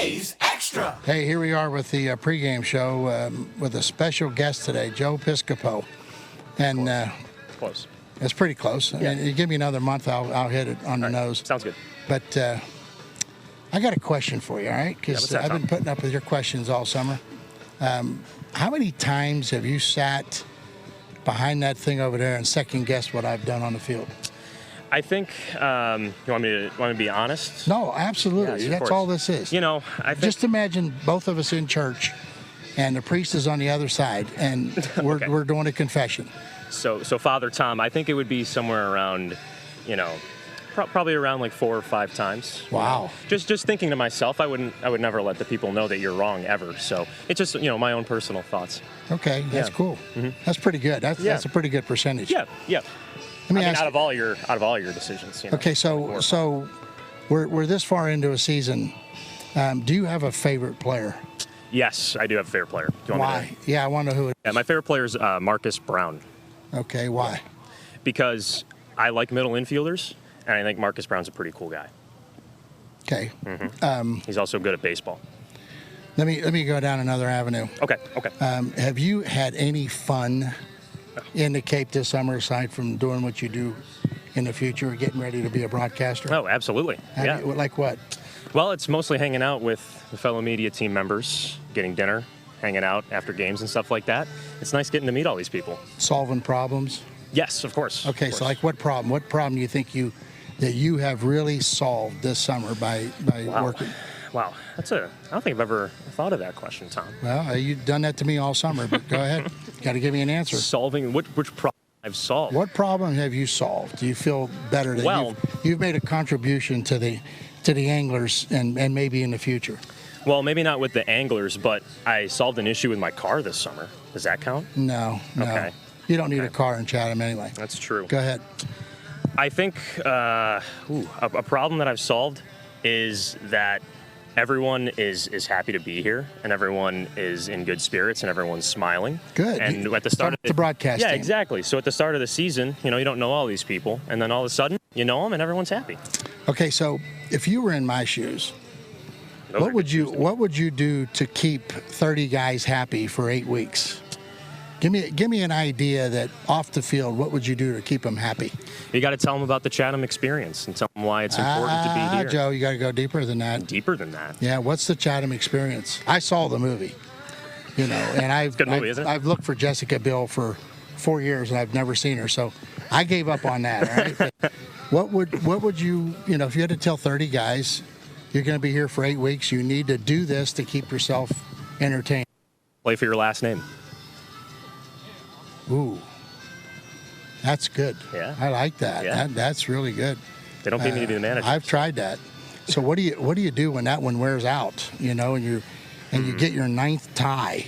A's Extra. Hey, here we are with the pregame show with a special guest today, Joe Piscopo. And Close. it's pretty close. Yeah. I mean, you give me another month, I'll hit it on the nose. Sounds good. But I got a question for you, all right? Because what's that, I've been Tom? putting up with your questions all summer. How many times have you sat behind that thing over there and second-guessed what I've done on the field? I think you want me to be honest. No, absolutely. Yes, of That's course. all this is. You know, I think Just imagine both of us in church, and the priest is on the other side, and we're, Okay. we're doing a confession. so. Father Tom, I think it would be somewhere around, probably around like 4 or 5 times. Wow. Just thinking to myself, I would never let the people know that you're wrong ever. So it's just my own personal thoughts. Okay, that's Yeah. cool. That's pretty good. That's a pretty good percentage. Yeah. Let me I mean, ask out of all your decisions. Okay, so we're this far into a season. Do you have a favorite player? Yes, I do have a favorite player. Do you want me Why? Yeah, I want to know who it Yeah, my favorite player is Marcus Brown. is. Okay, why? Because I like middle infielders, and I think Marcus Brown's a pretty cool guy. Okay. He's also good at baseball. Let me go down another avenue. Okay. Have you had any fun in the Cape this summer aside from doing what you do in the future, getting ready to be a broadcaster? Oh, absolutely. Have you- like what? Well, it's mostly hanging out with the fellow media team members, getting dinner, hanging out after games and stuff like that. It's nice getting to meet all these people. Solving problems? Yes, of course. Okay, of so course. like what problem? What problem do you think that you have really solved this summer by working? Wow, I don't think I've ever thought of that question, Tom. Well, you've done that to me all summer, but go ahead. Got to give me an answer. Solving which problem I've solved? What problem have you solved? Do you feel better that Well- you've made a contribution to the anglers and maybe in the future? Well, maybe not with the anglers, but I solved an issue with my car this summer. Does that count? No. Okay. You don't need a car in Chatham anyway. That's true. Go ahead. I think a problem that I've solved is that everyone is happy to be here, and everyone is in good spirits, and everyone's smiling. Good. And at the start of the broadcast yeah, team. exactly. So at the start of the season, you don't know all these people, and then all of a sudden, you know them, and everyone's happy. Okay, so if you were in my shoes, Those are what would good you shoes. what would you do to keep 30 guys happy for 8 weeks? Give me an idea that off the field, what would you do to keep them happy? You got to tell them about the Chatham experience and tell them why it's important to be here. Joe, you got to go deeper than that. Deeper than that. Yeah, what's the Chatham experience? I saw the movie, and I've good movie, isn't it? I've looked for Jessica Biel for 4 years and I've never seen her, so I gave up on that. All right, but what would you if you had to tell 30 guys you're going to be here for 8 weeks, you need to do this to keep yourself entertained? Play for your last name. Ooh, that's good. Yeah. I like that. Yeah. That's really good. They don't pay me to be the manager. I've tried that. So what do you do when that one wears out? And you get your 9th tie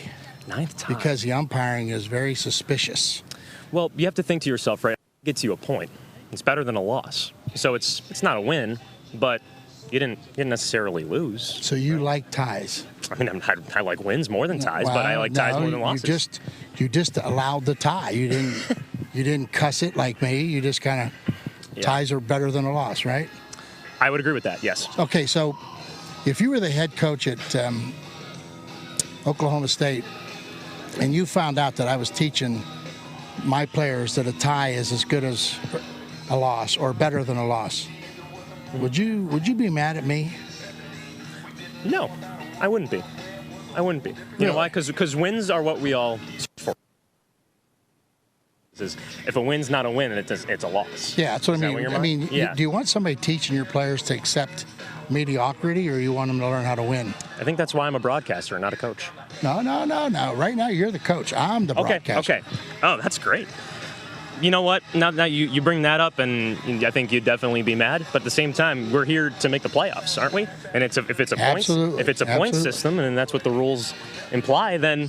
Ninth time. because the umpiring is very suspicious. Well, you have to think to yourself, right? It gets you a point. It's better than a loss. So it's not a win, but you didn't necessarily lose. So you like ties. I mean, I like wins more than ties, but I like ties more than losses. You just allowed the tie. You didn't cuss it like me. You just kind of ties are better than a loss, right? I would agree with that. Yes. Okay, so if you were the head coach at Oklahoma State and you found out that I was teaching my players that a tie is as good as a loss or better than a loss, would you be mad at me? No, I wouldn't be. You know why? Because wins are what we all search for. If a win's not a win, it's a loss. Yeah, that's what Is I that what mean. you're I mean, mind? Yeah. do you want somebody teaching your players to accept mediocrity, or you want them to learn how to win? I think that's why I'm a broadcaster and not a coach. No. Right now, you're the coach. I'm the broadcaster. Okay. Oh, that's great. You know what? Now you bring that up, and I think you'd definitely be mad. But at the same time, we're here to make the playoffs, aren't we? And if it's a point Absolutely. system, and that's what the rules imply, then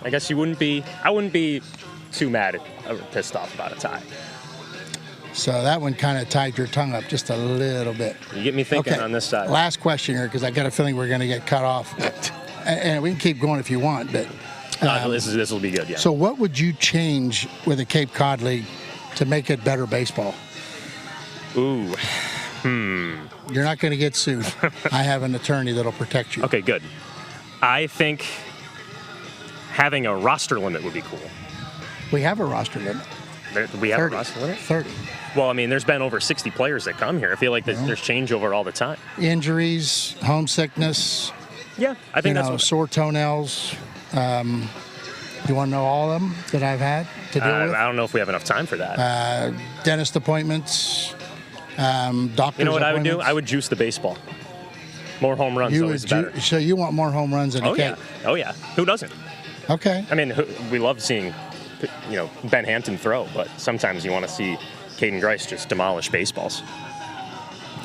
I guess I wouldn't be too mad or pissed off about a tie. So that one kind of tied your tongue up just a little bit. You get me thinking on this side. Last question here, because I got a feeling we're going to get cut off. And we can keep going if you want, but No, this will be good. Yeah. so what would you change with the Cape Cod League to make it better baseball? Ooh, You're not going to get sued. I have an attorney that'll protect you. Okay, good. I think having a roster limit would be cool. We have a roster limit. We have 30. a roster limit? 30. Well, I mean, there's been over 60 players that come here. I feel like there's changeover all the time. Injuries, homesickness, Yeah, I think that's sore toenails. You want to know all of them that I've had to deal with? I don't know if we have enough time for that. Dentist appointments, doctor's You know what I would do? appointments. I would juice the baseball. More home runs You always would better. so you want more home runs than Oh a yeah, cake? oh yeah. Who doesn't? Okay. I mean, we love seeing, Ben Hampton throw, but sometimes you want to see Caden Grice just demolish baseballs.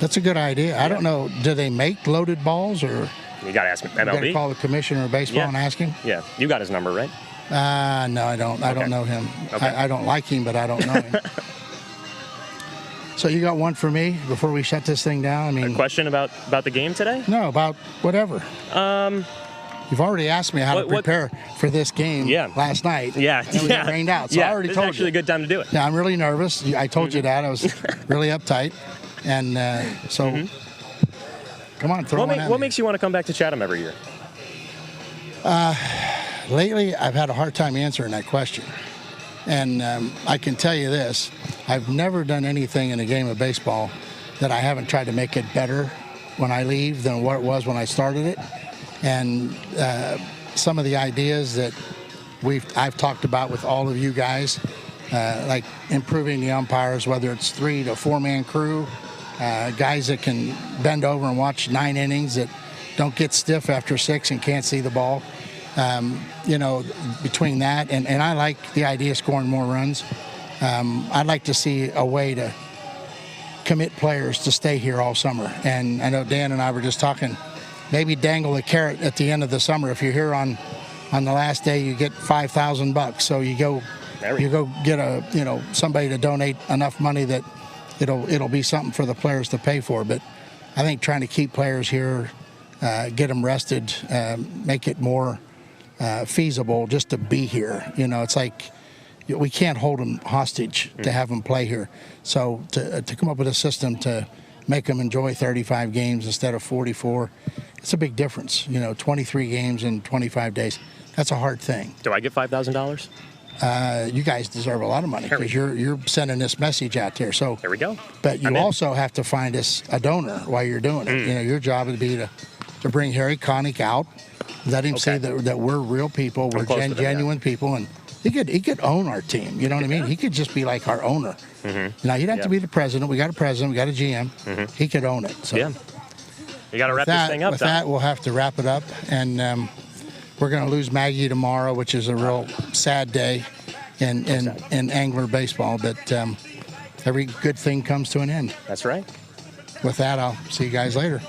That's a good idea. I don't know. Do they make loaded balls, or You got to ask you got to MLB. call the commissioner of baseball Yeah. and ask him? Yeah, you got his number, right? No, I don't. I don't know him. Okay. I don't like him, but I don't know him. So you got one for me before we shut this thing down? I mean, Question about the game today? no, about whatever. You've already asked me how to what- prepare for this game Yeah. last night. Yeah, And we got rained out, so yeah, I already this told is actually you. a good time to do it. Yeah, I'm really nervous. I told you that. I was really uptight. And so, come on, throw one at What me. makes you want to come back to Chatham every year? Lately, I've had a hard time answering that question. And I can tell you this, I've never done anything in a game of baseball that I haven't tried to make it better when I leave than what it was when I started it. And some of the ideas that I've talked about with all of you guys, like improving the umpires, whether it's 3 to 4-man crew, guys that can bend over and watch 9 innings that don't get stiff after 6 and can't see the ball. Between that and I like the idea of scoring more runs. I'd like to see a way to commit players to stay here all summer. And I know Dan and I were just talking, maybe dangle a carrot at the end of the summer. If you're here on the last day, you get $5,000. So you go get somebody to donate enough money that it'll be something for the players to pay for. But I think trying to keep players here, get them rested, make it more feasible just to be here. It's like we can't hold them hostage to have them play here. So to come up with a system to make them enjoy 35 games instead of 44, it's a big difference. 23 games in 25 days. That's a hard thing. Do I get $5,000? You guys deserve a lot of money because you're sending this message out there. So There we go. but you I'm in. also have to find us a donor while you're doing it. Your job would be to bring Harry Connick out, let him see that we're real people, we're close to them, genuine people, and he could own our team. You know what I mean? He could just be like our owner. Now he'd have to be the president. We got a president. We got a GM. He could own it. So Yeah. You got to wrap this thing up, with Don. that, we'll have to wrap it up, and we're going to lose Maggie tomorrow, which is a real sad day in angler baseball. But every good thing comes to an end. That's right. With that, I'll see you guys later.